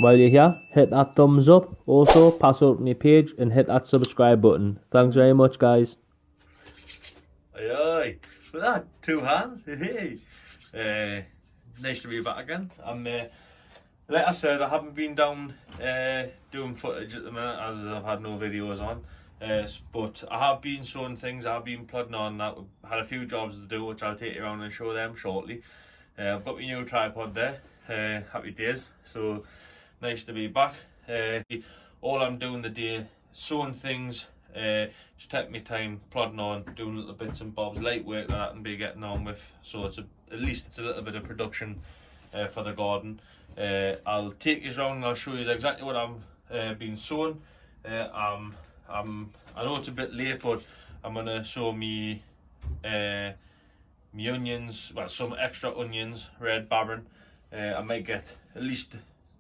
while you're here, hit that thumbs up. Also, pass out my page and hit that subscribe button. Thanks very much, guys. Aye, with that, 2 hands. Hey. Nice to be back again. Like I said, I haven't been down doing footage at the minute as I've had no videos on. But I have been sewing things, I've been plodding on. I had a few jobs to do, which I'll take you around and show them shortly. I've got my new tripod there. Happy days. So nice to be back. All I'm doing today, sewing things, just taking my time, plodding on, doing little bits and bobs, light work that I can be getting on with. So it's at least it's a little bit of production for the garden. I'll take you around and I'll show you exactly what I'm been sewing. I know it's a bit late, but I'm gonna sow me onions, well, some extra onions, red barron. I might get at least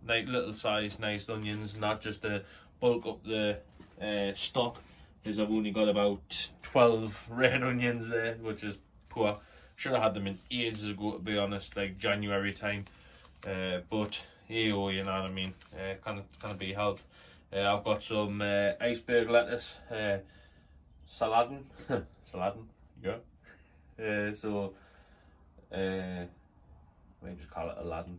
nice little size, nice onions, not just to bulk up the stock, because I've only got about 12 red onions there, which is poor. Should have had them in ages ago, to be honest, like January time. But hey, oh, you know what I mean. Can't be helped. I've got some iceberg lettuce, saladin, saladin, yeah. So we just call it Aladdin.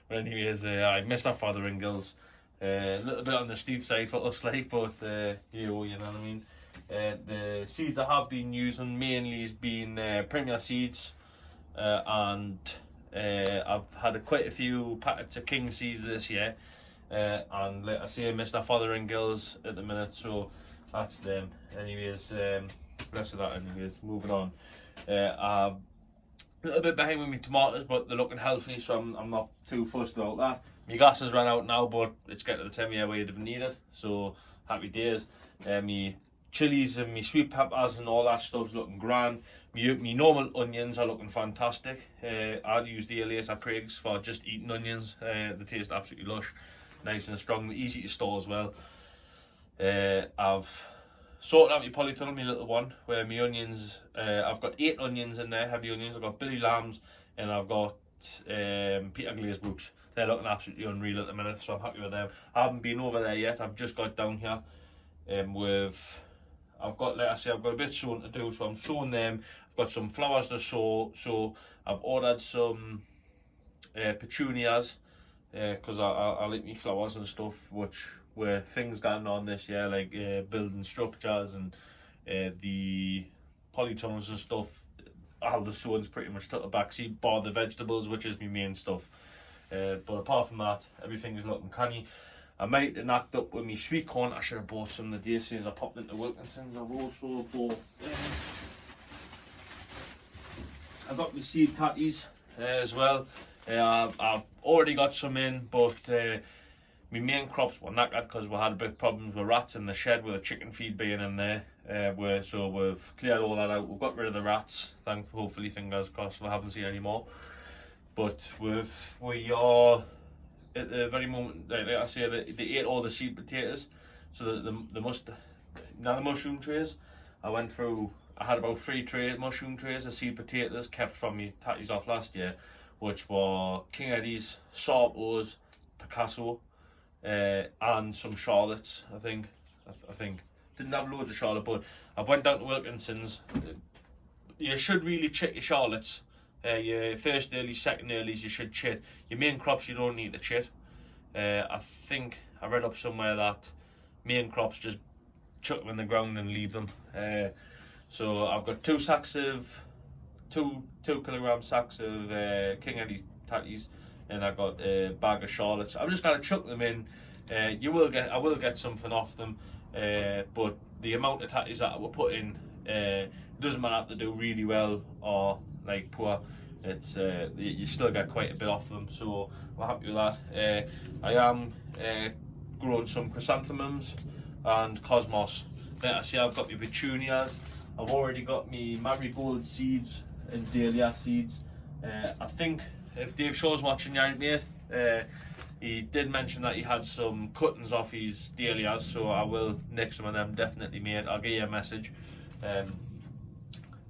But anyways, I missed that Fotheringills. A little bit on the steep side for us, like, but you know what I mean. The seeds I have been using mainly has been Premier seeds, and I've had quite a few packets of King seeds this year, and like I say, I missed that Fotheringills at the minute, so that's them. Anyways, rest of that. Anyways, moving on. I'm a little bit behind with my tomatoes, but they're looking healthy, so I'm not too fussed about that. My gas has run out now, but it's getting to the time of year where you don't need it, so happy days. My chilies and my sweet peppers and all that stuff's looking grand. My normal onions are looking fantastic. I'll use the Elias Craigs for just eating onions. They taste absolutely lush, nice and strong, easy to store as well. I've sorted out my polytunnel, my little one, where my onions, I've got 8 onions in there, heavy onions. I've got Billy Lambs and I've got Peter Glazebrook's. They're looking absolutely unreal at the minute, so I'm happy with them. I haven't been over there yet. I've just got down here I've got, like I say, I've got a bit sewing to do, so I'm sewing them. I've got some flowers to sew, so I've ordered some petunias, because I like me flowers and stuff, which were things going on this year, like building structures and the polytunnels and stuff. All the sewing's pretty much took a backseat, bar the vegetables, which is my main stuff. But apart from that, everything is looking canny. I might have knocked up with my sweet corn. I should have bought some the day since I popped into Wilkinson's. I've also bought I've got my seed tatties as well. I've already got some in, but my main crops were knackered because we had a big problems with rats in the shed with the chicken feed being in there. So we've cleared all that out. We've got rid of the rats. Hopefully, fingers crossed, we haven't seen any more. But we are at the very moment, like I say, they ate all the seed potatoes. So the mushroom trays, I had about 3 mushroom trays of seed potatoes kept from me tatties off last year, which were King Eddie's, Sartos, Picasso, and some Charlottes. I think didn't have loads of Charlotte, but I went down to Wilkinson's. You should really check your Charlottes. Your first early, second earlies you should chit. Your main crops you don't need to chit. I think I read up somewhere that main crops just chuck them in the ground and leave them. So I've got 2 kilogram sacks of King Eddie's tatties, and I've got a bag of Charlottes. I'm just gonna chuck them in. I will get something off them, but the amount of tatties that I will put in, doesn't matter if they do really well or like poor. It's you still get quite a bit off them, so I'm happy with that. I am growing some chrysanthemums and cosmos. Like I say, I've got my petunias. I've already got my marigold seeds and dahlia seeds. I think if Dave Shaw's watching, you mate, he did mention that he had some cuttings off his dahlias, so I will nick some of them, definitely, mate. I'll give you a message.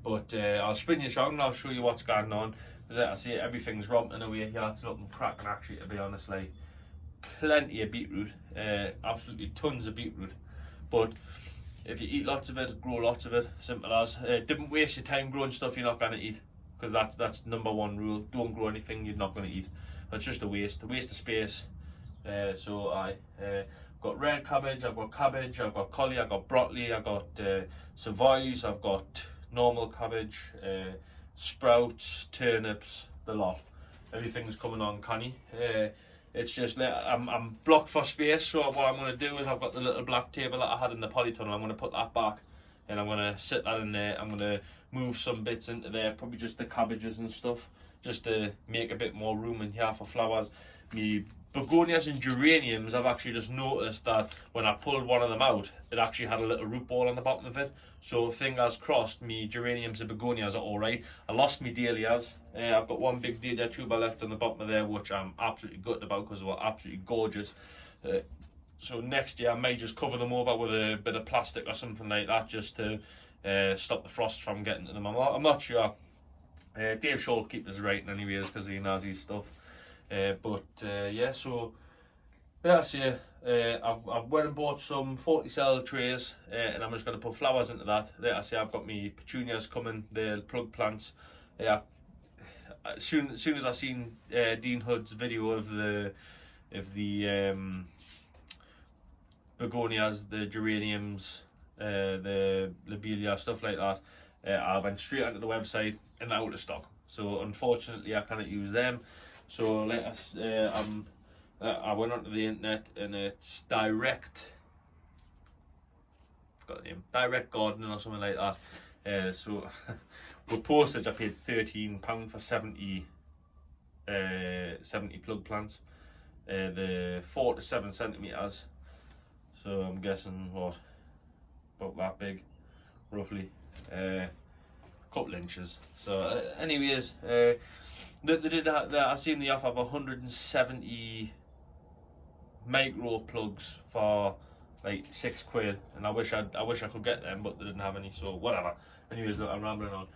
But I'll spin you around and I'll show you what's going on. As I say, everything's romping away here. It's looking cracking, actually, to be honest. Like, plenty of beetroot, absolutely tons of beetroot. But if you eat lots of it, grow lots of it. Simple as. Don't waste your time growing stuff you're not going to eat, because that's #1 rule. Don't grow anything you're not going to eat. That's just a waste of space. So I got red cabbage, I've got cabbage, I've got collie, I've got broccoli, I've got savoys, I've got normal cabbage, sprouts, turnips, the lot. Everything's coming on canny. It's just I'm blocked for space, so what I'm going to do is I've got the little black table that I had in the polytunnel. I'm going to put that back and I'm going to sit that in there. I'm going to move some bits into there, probably just the cabbages and stuff, just to make a bit more room in here for flowers. Me begonias and geraniums, I've actually just noticed that when I pulled one of them out, it actually had a little root ball on the bottom of it. So fingers crossed, me geraniums and begonias are alright. I lost me dahlias. I've got one big dahlia tuber left on the bottom of there, which I'm absolutely gutted about because they were absolutely gorgeous. So next year I may just cover them over with a bit of plastic or something like that, just to stop the frost from getting to them. I'm not sure. Dave Shaw will keep us right anyways, because he knows his stuff. Yeah, so that's it. I've went and bought some 40 cell trays, and I'm just going to put flowers into that. There I say I've got my petunias coming, the plug plants. As soon as I seen Dean Hood's video of the begonias, the geraniums, the lobelia, stuff like that, I went straight onto the website and out of stock. So unfortunately I cannot use them. So let us, I went onto the internet, and it's Direct Gardening or something like that. So with postage I paid £13 for 70 plug plants, the 4 to 7 centimeters. So I'm guessing what, about that big, roughly, couple inches. So anyways, they did I seen the offer of 170 micro plugs for like £6, and I wish I could get them, but they didn't have any, so whatever. Anyways, look, I'm rambling on.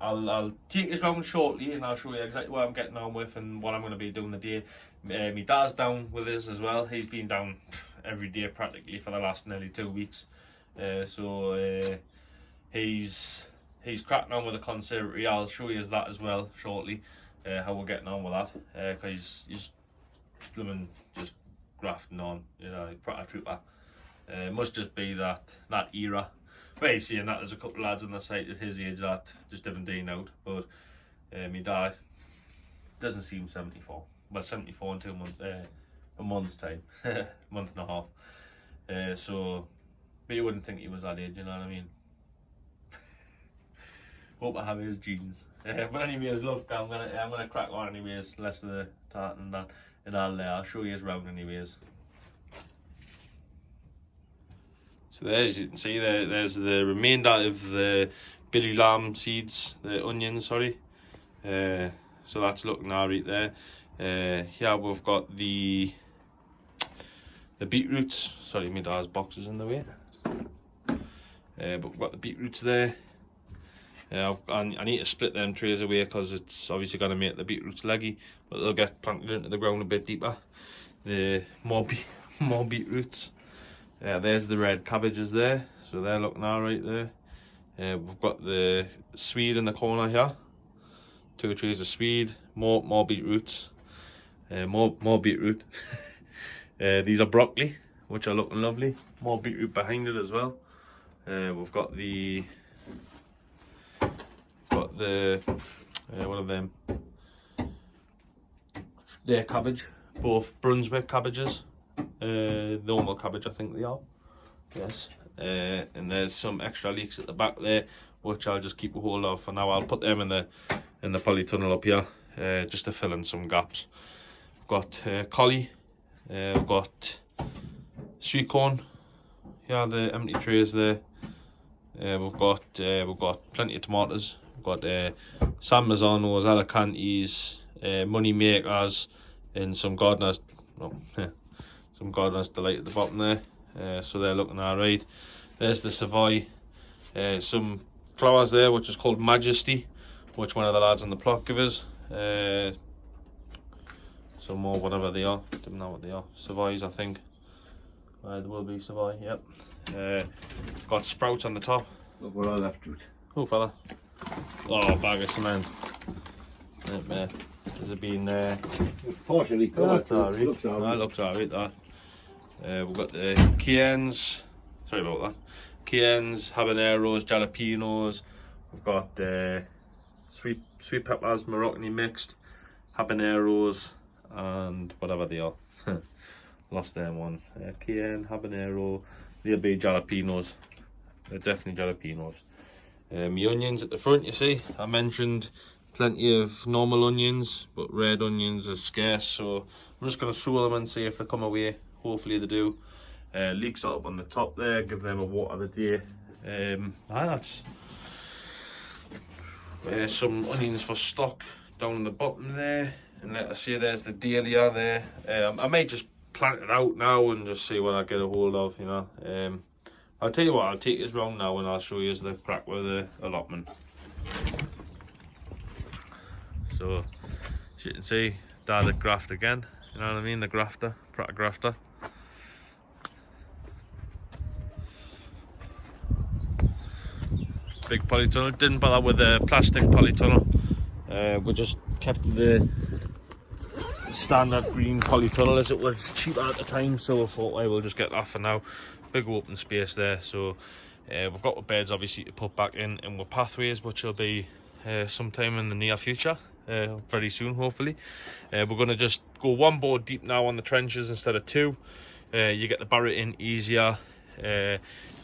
I'll take this round shortly, and I'll show you exactly what I'm getting on with and what I'm going to be doing the day. My dad's down with us as well. He's been down every day practically for the last nearly 2 weeks. So he's cracking on with the conservatory. I'll show you that as well shortly, how we're getting on with that, because he's blooming just grafting on, you know, proper trooper. Must just be that era. But he's seeing that there's a couple of lads on the site at his age that just haven't been out, but my dad doesn't seem 74. Well, 74 in 2 months, a month's time, month and a half. So, but you wouldn't think he was that age, you know what I mean? Hope I have his genes. But anyways, look, I'm gonna crack on anyways. Less of the tartan and that, and I'll show you his round anyways. So there, as you can see, there's the remainder of the Billy Lamb seeds, the onions, sorry. So that's looking alright there. Here we've got the beetroots. Sorry, my dad's box is in the way. But we've got the beetroots there. I need to split them trays away because it's obviously going to make the beetroots leggy, but they'll get planted into the ground a bit deeper. The more beetroots. There's the red cabbages there, so they're looking alright there. We've got the swede in the corner here. 2 trays of swede, more beetroots, more beetroot. These are broccoli, which are looking lovely. More beetroot behind it as well. We've got the what are them? They're cabbage, both Brunswick cabbages. Normal cabbage, I think they are. Yes. And there's some extra leeks at the back there, which I'll just keep a hold of for now. I'll put them in the polytunnel up here, just to fill in some gaps. We've got collie. We've got sweet corn. Here are the empty trays there. We've got plenty of tomatoes. We've got San Mazzanos, Alicantes, money makers, and some gardeners. Some gardeners delight at the bottom there. So they're looking alright. There's the Savoy. Some flowers there, which is called Majesty, which one of the lads on the plot give us. some more whatever they are. Don't know what they are. Savoys, I think. There will be Savoy. Yep. Got sprouts on the top. Look what I left to it. Oh, fella. Oh, bag of cement. Nightmare. Has it been? It's partially Oh, covered. that's alright. Looks alright. That looks alright. That. We've got the cairns. Sorry about that. Cairns, habaneros, jalapenos. We've got sweet peppers, Moroccan mixed, habaneros, and whatever they are. Lost them ones. Cayenne, habanero. They'll be jalapenos. They're definitely jalapenos. My onions at the front, you see. I mentioned plenty of normal onions, but red onions are scarce, so I'm just going to sow them and see if they come away. Hopefully they do. Leeks up on the top there, give them a water of the day. That's some onions for stock down the bottom there, and let us see, there's the dahlia there. I may just plant it out now and just see what I get a hold of, you know. I'll tell you what, I'll take this round now and I'll show you the crack with the allotment. So, as you can see, direct graft again, you know what I mean, the grafter, pratt grafter. Big polytunnel, didn't bother with the plastic polytunnel, we just kept the standard green polytunnel as it was cheaper at the time, so I thought I will just get that for now. Big open space there, so we've got the beds obviously to put back in with pathways, which will be sometime in the near future, very soon hopefully. We're going to just go one board deep now on the trenches instead of two. You get the barret in easier,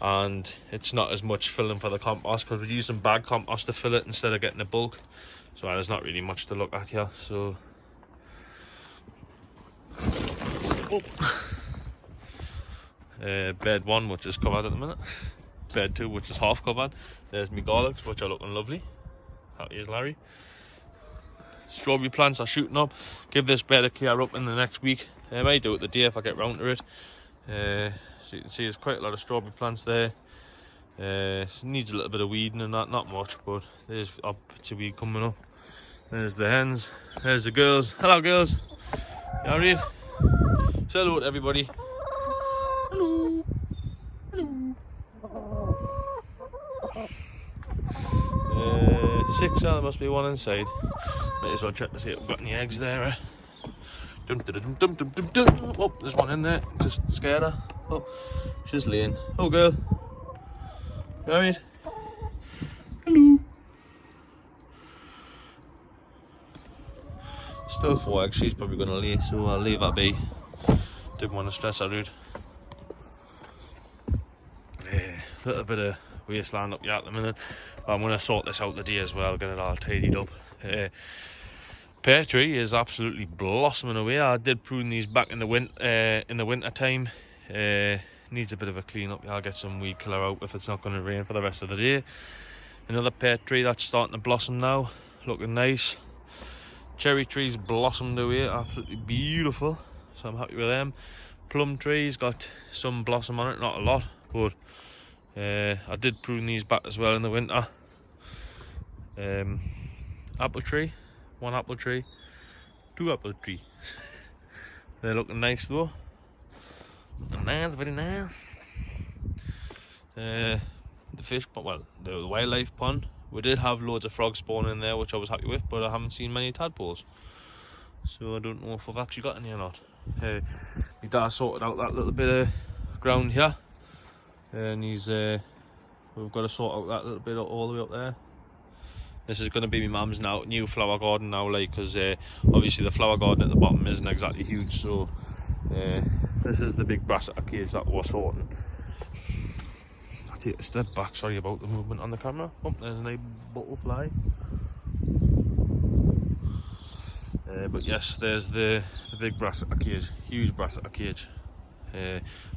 and it's not as much filling for the compost because we're using bag compost to fill it instead of getting a bulk, so there's not really much to look at here. So bed 1, which is covered at the minute, bed 2, which is half covered. There's my garlics, which are looking lovely. Happy as Larry. Strawberry plants are shooting up. Give this bed a clear up in the next week. I may do it the day if I get round to it. So you can see there's quite a lot of strawberry plants there. It needs a little bit of weeding and that, not much, but there's up to be coming up. There's the hens, there's the girls. Hello girls, you alright? Say hello to everybody. Hello. Hello. 6, there must be one inside. May as well check to see if we've got any eggs there. Dum, dum, dum, dum, dum, dum. Oh, there's one in there. Just scared her. Oh, she's laying. Oh, girl. You alright? Hello. Still 4 eggs. She's probably going to lay, so I'll leave her be. Didn't want to stress her out. A little bit of wasteland up here at the minute, but I'm going to sort this out today as well, get it all tidied up. Pear tree is absolutely blossoming away. I did prune these back in the winter time. Needs a bit of a clean up. I'll get some weed killer out if it's not going to rain for the rest of the day. Another pear tree that's starting to blossom now, looking nice. Cherry trees blossomed away, absolutely beautiful, so I'm happy with them. Plum trees got some blossom on it, not a lot, but I did prune these back as well in the winter. Apple tree, 1 apple tree, 2 apple tree. They're looking nice though. Looking nice, very nice. The fish pond, well, the wildlife pond, we did have loads of frogs spawning in there, which I was happy with, but I haven't seen many tadpoles, so I don't know if I've actually got any or not. My dad sorted out that little bit of ground here, and we've got to sort out that little bit all the way up there. This is going to be my mum's now new flower garden now, like, because obviously the flower garden at the bottom isn't exactly huge, so this is the big brassica cage that we're sorting. I'll take a step back, sorry about the movement on the camera. Oh, there's a nice butterfly. But yes, there's the big brassica cage, huge brassica cage,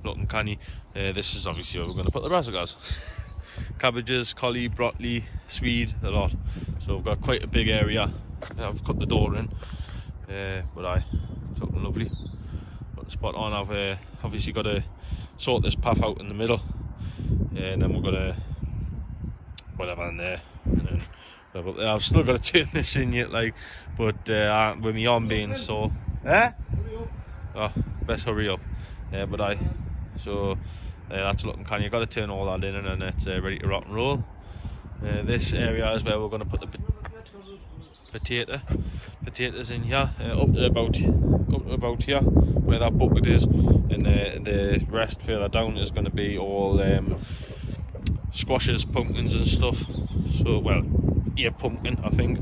looking canny. This is obviously where we're going to put the brassicas. Cabbages, collie, broccoli, swede, a lot. So we've got quite a big area. I've cut the door in, but it's looking lovely. Got the spot on. I've obviously got to sort this path out in the middle, and then we're gonna whatever in there, and then I've still got to turn this in yet, like, but with my arm being sore, Eh? Oh, best hurry up. But so that's looking canny. You've got to turn all that in and then it's ready to rock and roll. This area is where we're going to put the potatoes in here, up to about here where that bucket is, and the rest further down is going to be all squashes, pumpkins and stuff. So well, yeah, pumpkin I think.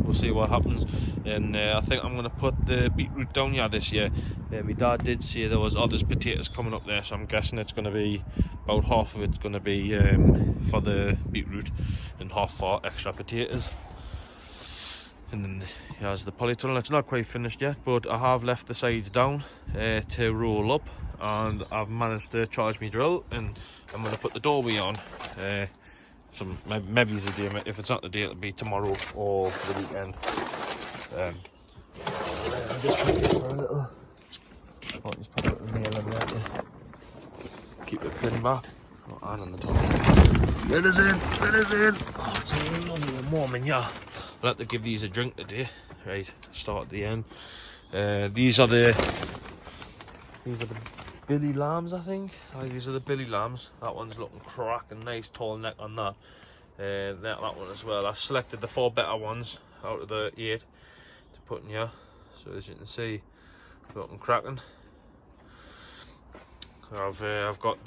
We'll see what happens. And I think I'm going to put the beetroot down here this year. My dad did say there's potatoes coming up there, so I'm guessing it's going to be about half of it's going to be for the beetroot and half for extra potatoes. And then here's the polytunnel. It's not quite finished yet, but I have left the sides down to roll up, and I've managed to charge my drill, and I'm going to put the doorway on. Maybe it's the day. If it's not the day, it'll be tomorrow or the weekend. I'll just put this for a little. I'll just put a little nail in there to keep it pinned back. Oh, and on the top. Let us in. Oh, it's lovely and warm in here. I'll have to give these a drink today. Right, start at the end. These are the Billy lambs, I think. These are the Billy lambs. That one's looking cracking, nice tall neck on that. That one as well. I selected the 4 better ones out of the 8 to put in here. So as you can see, looking cracking. I've got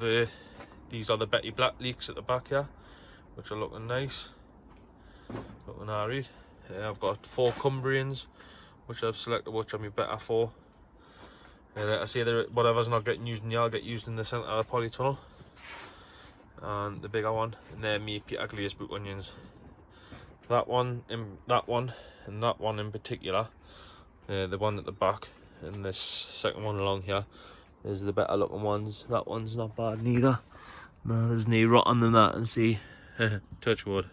these are the Betty Black leeks at the back here, which are looking nice, looking alright. I've got 4 Cumbrians, which I've selected, which I'm better for. I say that whatever's not getting used in here, I'll get used in the centre of the polytunnel. And the bigger one, and then me Peter glazed boot onions. That one, and that one in particular, the one at the back, and this second one along here, is the better looking ones. That one's not bad neither. No, there's no rot on them, that, and see, touch wood,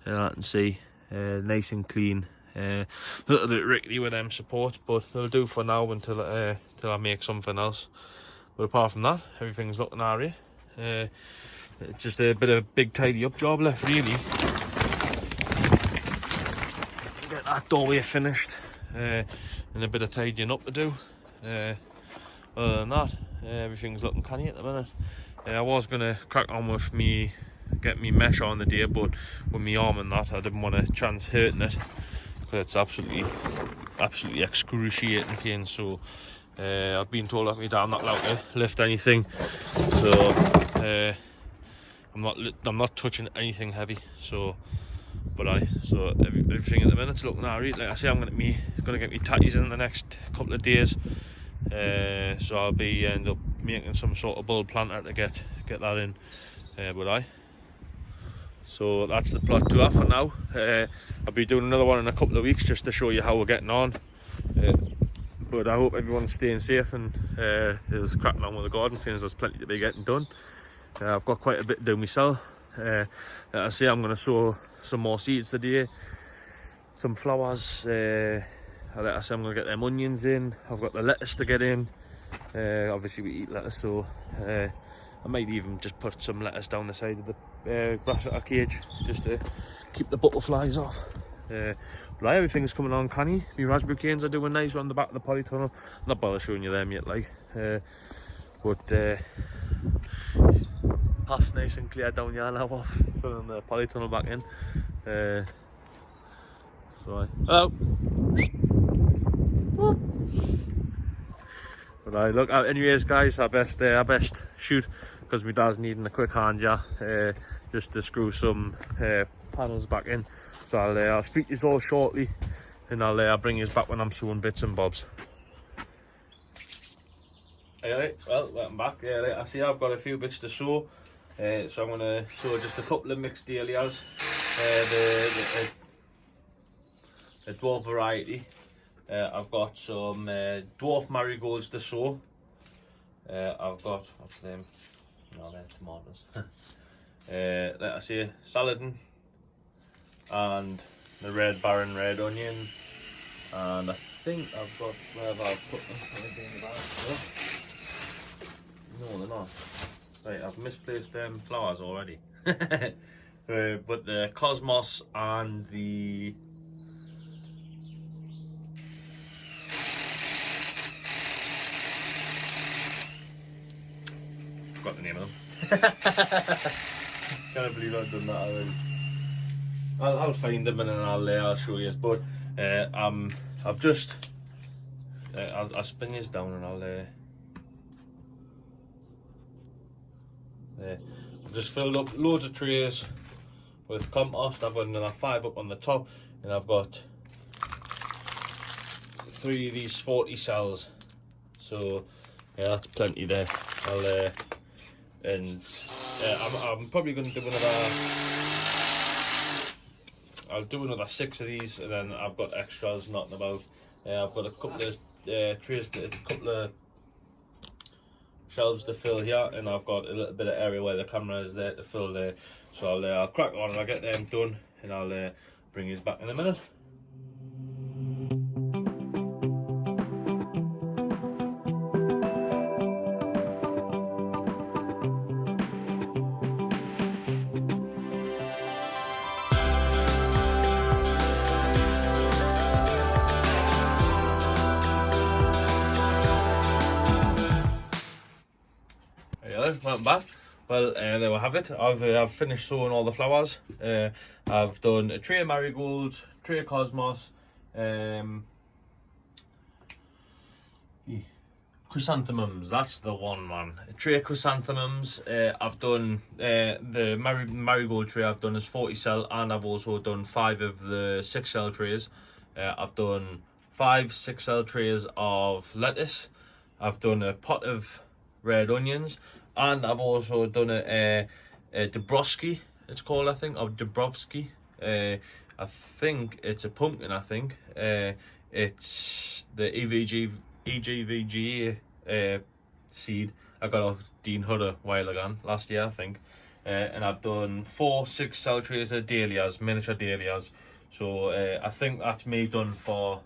that and see, nice and clean. A little bit rickety with them supports, but they'll do for now until I make something else. But apart from that, everything's looking alright. It's just a bit of a big tidy up job left, really. Get that doorway finished, and a bit of tidying up to do. Other than that, everything's looking canny at the minute. I was going to crack on with get me mesh on the day, but with my arm and that, I didn't want to chance hurting it, because it's absolutely excruciating pain. So I've been told that I'm not allowed to lift anything, so I'm not touching anything heavy. So everything at the minute's looking alright. Like I say, I'm gonna get me tatties in the next couple of days. So I'll end up making some sort of bulb planter to get that in. So that's the plot to have for now. I'll be doing another one in a couple of weeks just to show you how we're getting on. But I hope everyone's staying safe and is cracking on with the garden, since there's plenty to be getting done. I've got quite a bit to do myself. Like I say, I'm going to sow some more seeds today, some flowers. Like I say, I'm going to get them onions in. I've got the lettuce to get in. Obviously we eat lettuce, so I might even just put some lettuce down the side of the brassica cage just to keep the butterflies off. But everything's coming on canny. My raspberry canes are doing nice on the back of the polytunnel. I'm not bothered showing you them yet, like. But path's nice and clear down here now, off filling the polytunnel back in. Hello. But look, anyways guys, I best shoot, because my dad's needing a quick hand just to screw some panels back in. So I'll speak to you all shortly, and I'll bring you back when I'm sewing bits and bobs. Alright, well, welcome back. I see I've got a few bits to sew, so I'm going to sew just a couple of mixed dahlias, the dwarf variety. I've got some dwarf marigolds to sew. I've got, what's the name? No, they're tomatoes. Let I say, saladin, and the red Baron red onion, and I think I've got, where have I put them? Anything in the bag? No, they're not. Right, I've misplaced them flowers already. But the cosmos and the forgot the name of them. Can't believe I've done that already. I'll find them and then I'll show you. But I've just I'll spin this down and I've just filled up loads of trays with compost. I've got another 5 up on the top, and I've got 3 of these 40 cells. So yeah, that's plenty there. I'm probably going to do I'll do another 6 of these, and then I've got extras knocking about. I've got a couple of trays, a couple of shelves to fill here, and I've got a little bit of area where the camera is there to fill there. So I'll crack on and I'll get them done, and I'll bring you back in a minute. Welcome back. Well, there we have it. I've finished sowing all the flowers. I've done a tray of marigolds, tray of cosmos, chrysanthemums. That's the one, man. A tray of chrysanthemums. I've done the marigold tray. I've done as 40 cell, and I've also done 5 of the 6 cell trays. I've done 5 6 cell trays of lettuce. I've done a pot of red onions. And I've also done a Dabrowski, it's called, I think, or Dabrowski. I think it's a pumpkin, I think. It's the EGVG seed I got off Dean Hood a while ago, last year, I think. And I've done 4 6 cell trays of dahlias, miniature dahlias. So I think that's me done for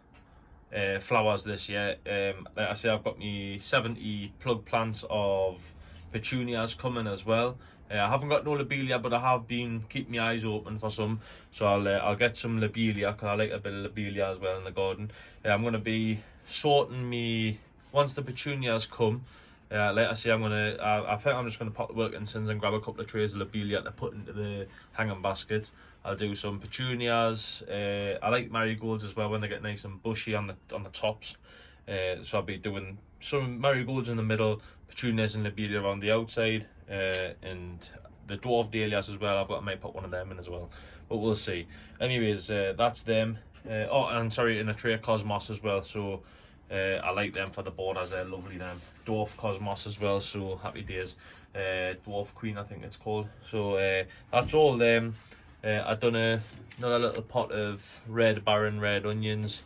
flowers this year. Like I say, I've got me 70 plug plants of petunias coming as well. I haven't got no lobelia, but I have been keeping my eyes open for some. So I'll get some lobelia, because I like a bit of lobelia as well in the garden. I'm going to be sorting me once the petunias come. Like I say, I think I'm just going to pop the Wilkinsons and grab a couple of trays of lobelia to put into the hanging baskets. I'll do some petunias. I like marigolds as well when they get nice and bushy on the tops. So I'll be doing some marigolds in the middle, petunias and lobelia around the outside, and the dwarf dahlias as well. I might put one of them in as well, but we'll see. Anyways, that's them. Oh, and sorry, in a tray of cosmos as well. So I like them for the borders. They're lovely. Them dwarf cosmos as well. So happy days. Dwarf queen, I think it's called. So that's all them. I've done another little pot of red onions.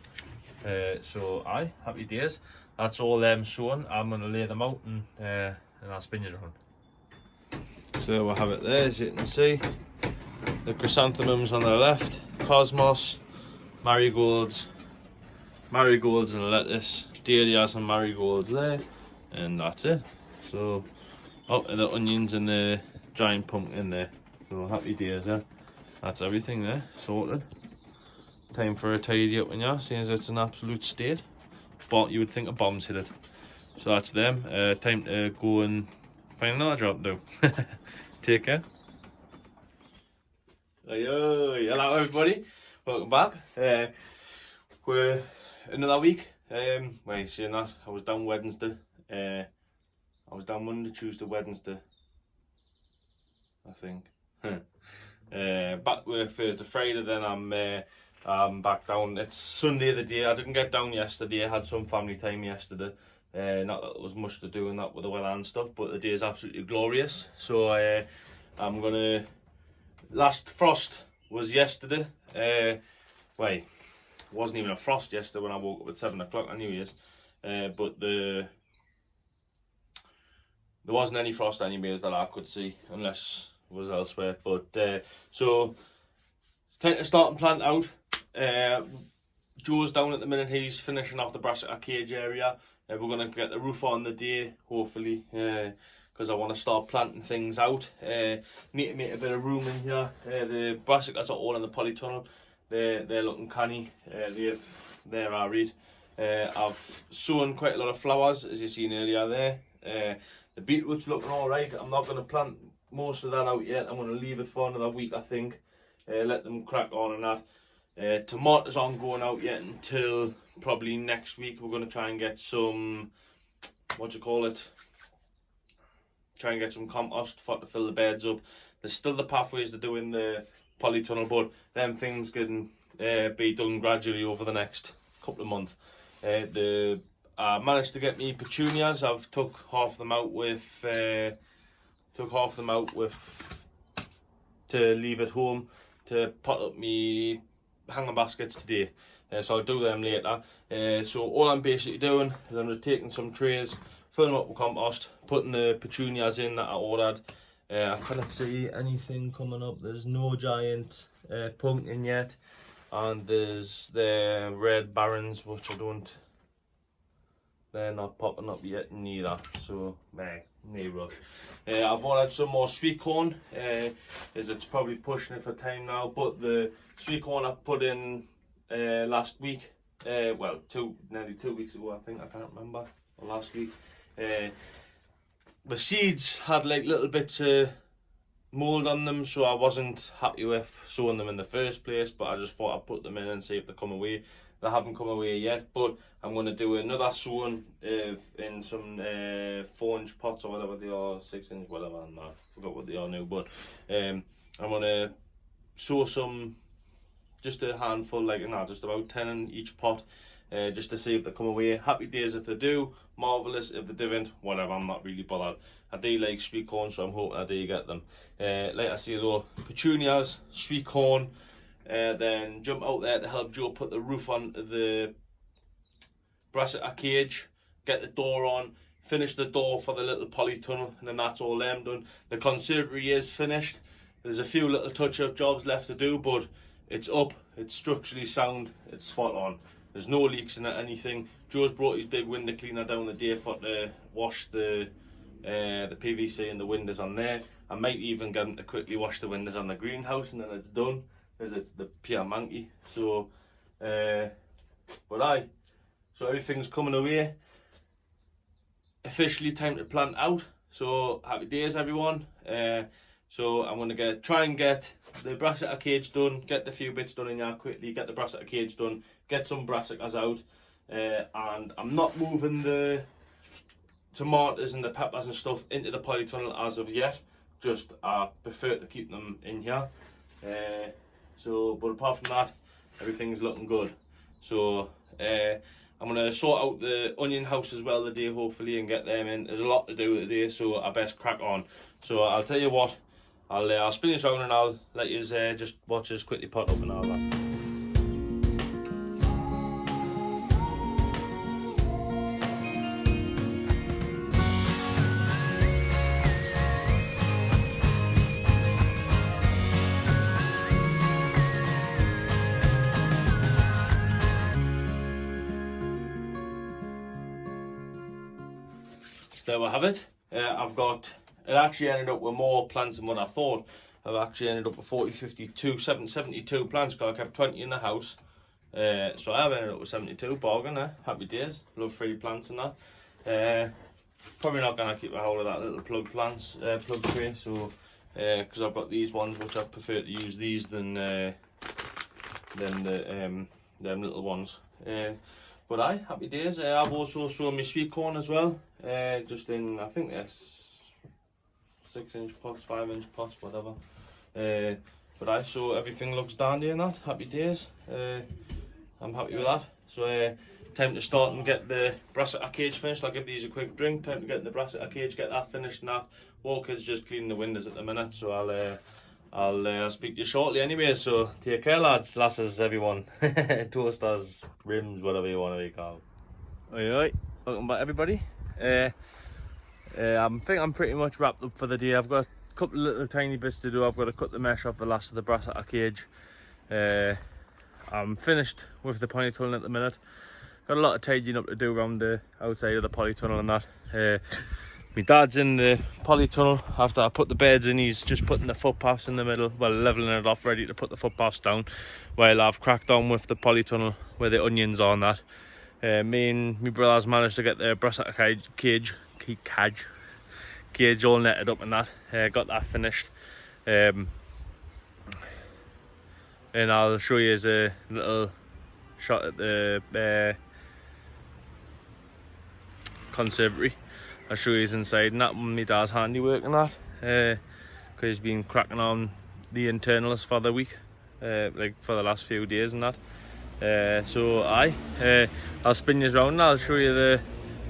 So happy days. That's all them sown. I'm going to lay them out and I'll spin you around. So we'll have it there, as you can see. The chrysanthemums on the left, cosmos, marigolds and lettuce, dahlias and marigolds there, and that's it. So, and the onions and the giant pumpkin there. So happy days there. That's everything there, sorted. Time for a tidy up in here, seeing as it's an absolute state. But you would think a bomb's hit it. So that's them. Time to go and find another job to do. Take care. Hello everybody. Welcome back. We're another week. Wait, saying that, I was down Wednesday. I was down Monday, Tuesday, Wednesday, I think. Back with Thursday, Friday, then I'm back down. It's Sunday the day. I didn't get down yesterday. I had some family time yesterday. Not that there was much to do in that with the weather and stuff, but the day is absolutely glorious. So I'm gonna. Last frost was yesterday. Wait, it wasn't even a frost yesterday when I woke up at 7 o'clock on New Year's. But there wasn't any frost anyways that I could see, unless it was elsewhere. But so time to start and plant out. Joe's down at the minute. He's finishing off the brassica cage area. We're going to get the roof on the day, hopefully, because I want to start planting things out. Need to make a bit of room in here. The brassicas are all in the polytunnel. They're looking canny. There I read. I've sown quite a lot of flowers, as you've seen earlier there. The beetroot's looking alright. I'm not going to plant most of that out yet. I'm going to leave it for another week, I think. Let them crack on and that. Tomatoes aren't going out yet until probably next week. We're going to try and get some, try and get some compost for to fill the beds up. There's still the pathways to do in the polytunnel, but them things can be done gradually over the next couple of months. I managed to get me petunias. I've took half of them out to leave at home to pot up me hanger baskets today. So I'll do them later. So all I'm basically doing is I'm just taking some trays, filling them up with compost, putting the petunias in that I ordered. I can't see anything coming up. There's no giant pumpkin yet, and there's the red barons, which they're not popping up yet neither. So no rush. I've ordered some more sweet corn, as it's probably pushing it for time now, but the sweet corn I put in last week, well, nearly 2 weeks ago, I think, I can't remember, or last week. The seeds had like little bits of mould on them, so I wasn't happy with sowing them in the first place, but I just thought I'd put them in and see if they come away. They haven't come away yet, but I'm going to do another sowing in some 4-inch pots or whatever they are, 6-inch, whatever, I forgot what they are now, but I'm going to sow some, just a handful, just about 10 in each pot, just to see if they come away. Happy days if they do, marvellous if they don't, whatever, I'm not really bothered. I do like sweet corn, so I'm hoping I do get them. Like I say though, petunias, sweet corn, then jump out there to help Joe put the roof on the brassica cage, get the door on, finish the door for the little polytunnel, and then that's all them done. The conservatory is finished. There's a few little touch-up jobs left to do, but it's up, it's structurally sound, it's spot on. There's no leaks in it, anything. Joe's brought his big window cleaner down the day for to wash the PVC and the windows on there. I might even get him to quickly wash the windows on the greenhouse, and then it's done, because it's the pure monkey. So, so everything's coming away. Officially time to plant out. So happy days, everyone. So I'm going to try and get the brassica cage done, get the few bits done in here quickly, get the brassica cage done, get some brassicas out, and I'm not moving the tomatoes and the peppers and stuff into the polytunnel as of yet. Just I prefer to keep them in here. But apart from that, everything's looking good. So I'm going to sort out the onion house as well today, hopefully, and get them in. There's a lot to do today, so I best crack on. So I'll tell you what, I'll spin this round and I'll let you just watch us quickly pot up and all that. There we have it. It actually ended up with more plants than what I thought. I've actually ended up with 72 plants, because I kept 20 in the house. So I've ended up with 72, bargain, happy days. Love free plants and that. Probably not going to keep a hold of that little plug tray, so because I've got these ones, which I prefer to use these than them little ones. But happy days. I've also sown my sweet corn as well, just in, I think that's 6-inch pots, 5-inch pots, whatever. So everything looks dandy in that. Happy days. I'm happy with that. So time to start and get the brassica cage finished. I'll give these a quick drink. Time to get the brassica cage, get that finished and that. Walker's just cleaning the windows at the minute, so I'll speak to you shortly anyway. So take care, lads, lasses, everyone. Toasters, rims, whatever you want to be called. Oi, welcome back, everybody. I think I'm pretty much wrapped up for the day. I've got a couple of little tiny bits to do. I've got to cut the mesh off the last of the brassica cage. I'm finished with the polytunnel at the minute. Got a lot of tidying up to do around the outside of the polytunnel and that. My dad's in the polytunnel. After I put the beds in, he's just putting the footpaths in the middle, well, levelling it off, ready to put the footpaths down, while I've cracked on with the polytunnel where the onions are on that. Me and my brothers managed to get the brassica cage cage all netted up and that. Got that finished. And I'll show you as a little shot at the conservatory. I'll show you inside and that, my dad's handiwork and that, because he's been cracking on the internals for the week, like for the last few days and that. So I'll spin you around and I'll show you the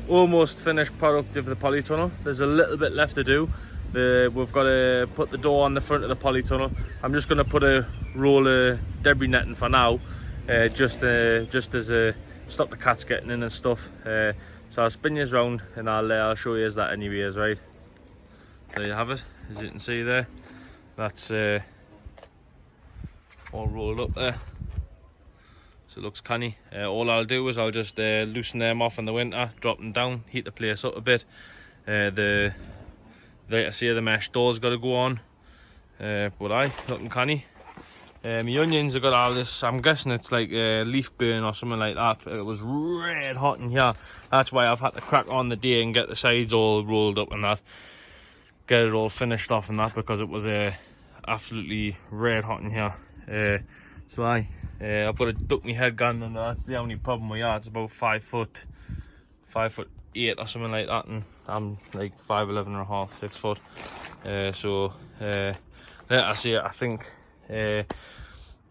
almost finished product of the polytunnel. There's a little bit left to do. We've got to put the door on the front of the polytunnel. I'm just going to put a roll of debris netting for now, just as a stop the cats getting in and stuff. So I'll spin you around and I'll show you that anyways, right? There you have it, as you can see there. That's all rolled up there. So it looks canny. All I'll do is I'll just loosen them off in the winter, drop them down, heat the place up a bit. Like I say, the mesh door's got to go on. But looking canny. My onions have got all this, I'm guessing it's like leaf burn or something like that. It was red hot in here. That's why I've had to crack on the day and get the sides all rolled up and that. Get it all finished off and that, because it was absolutely red hot in here. So I've got to duck my head gun, and that's the only problem we are. It's about 5'8" or something like that, and I'm like 5'11 and a half, 6 foot. I see. I think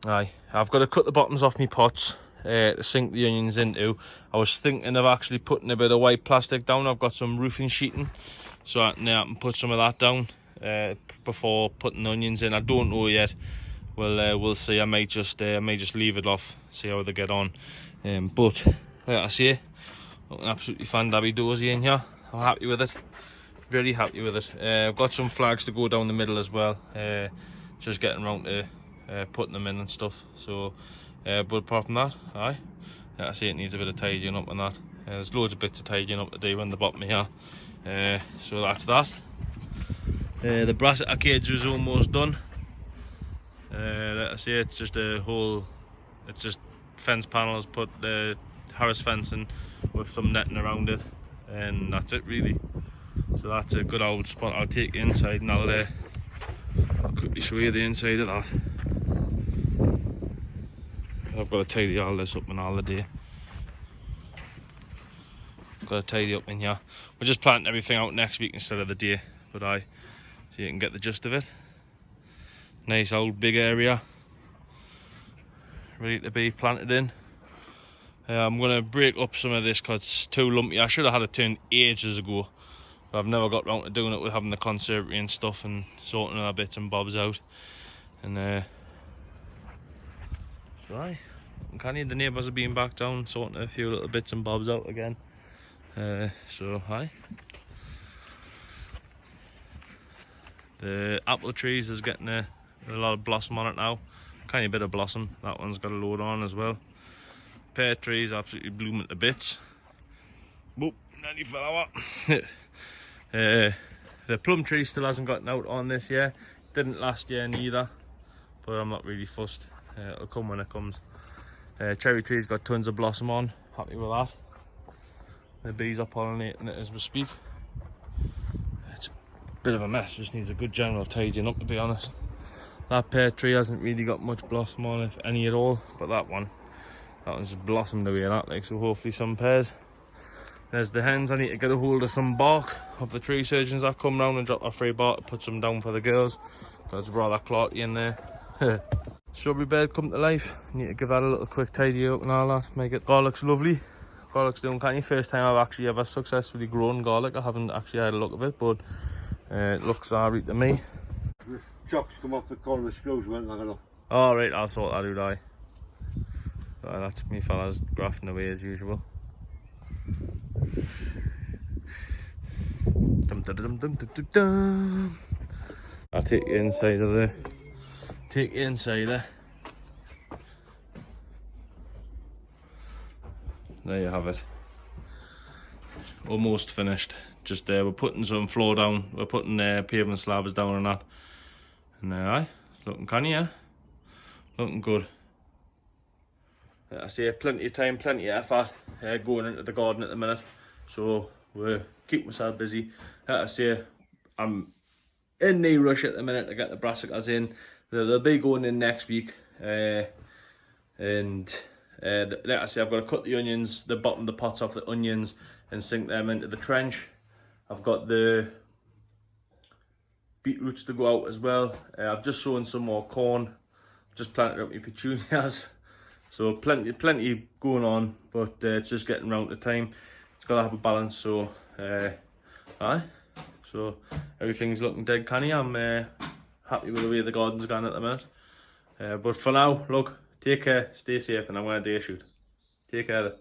I've got to cut the bottoms off my pots to sink the onions into. I was thinking of actually putting a bit of white plastic down. I've got some roofing sheeting, so I can put some of that down before putting the onions in. I don't know yet. We'll see. I may just leave it off, see how they get on. But like I say, looking absolutely fan-dabby-dozy in here. I'm happy with it. Very happy with it. I've got some flags to go down the middle as well. Just getting around to putting them in and stuff. So, but apart from that, like I say, it needs a bit of tidying up and that. There's loads of bits of tidying up to do on the bottom of here. So that's that. The brassica cage is almost done. Like I say, it's just it's just fence panels, put the Harris fencing with some netting around it, and that's it really. So that's a good old spot. I'll take you inside and I'll quickly show you the inside of that. I've got to tidy all this up and all the day. I've got to tidy up in here. We're just planting everything out next week instead of the day, but so you can get the gist of it. Nice old big area, ready to be planted in. I'm going to break up some of this because it's too lumpy. I should have had it turned ages ago, but I've never got round to doing it with having the conservatory and stuff and sorting our bits and bobs out. And so the neighbours have been back down sorting a few little bits and bobs out again. The apple trees is getting a lot of blossom on it now. Kind of bit of blossom. That one's got a load on as well. Pear trees absolutely blooming to bits. Whoop, nearly fell out. The plum tree still hasn't gotten out on this year. Didn't last year neither, but I'm not really fussed. It'll come when it comes. Cherry tree's got tons of blossom on. Happy with that. The bees are pollinating it as we speak. It's a bit of a mess. Just needs a good general tidying up, to be honest. That pear tree hasn't really got much blossom on, if any at all, but that one's just blossomed away that, like, so hopefully some pears. There's the hens. I need to get a hold of some bark of the tree surgeons that come round and drop a free bark to put some down for the girls, because it's rather clotty in there. Strawberry bed come to life. Need to give that a little quick tidy up and all that, make it. Garlic's lovely. Garlic's doing canny. First time I've actually ever successfully grown garlic. I haven't actually had a look of it, but it looks alright to me. The chocks come off the corner of the screws, weren't long enough. Alright, I'll sort that out. That's me fellas grafting away as usual. I'll take you inside of there. There you have it. Almost finished. Just we're putting some floor down. We're putting pavement slabs down and that. And looking canny, yeah. Looking good. I say plenty of time, plenty of effort going into the garden at the minute. So we're keeping myself busy. I say I'm in no rush at the minute to get the brassicas in. They'll be going in next week. Like I say, I've got to cut the onions, the bottom of the pots off the onions and sink them into the trench. I've got the beetroots to go out as well. I've just sown some more corn, just planted up my petunias. So plenty going on, but it's just getting round to time. It's got to have a balance, so so everything's looking dead canny. I'm happy with the way the garden's gone at the minute. But for now, look, take care, stay safe, and I'm going to day shoot. Take care.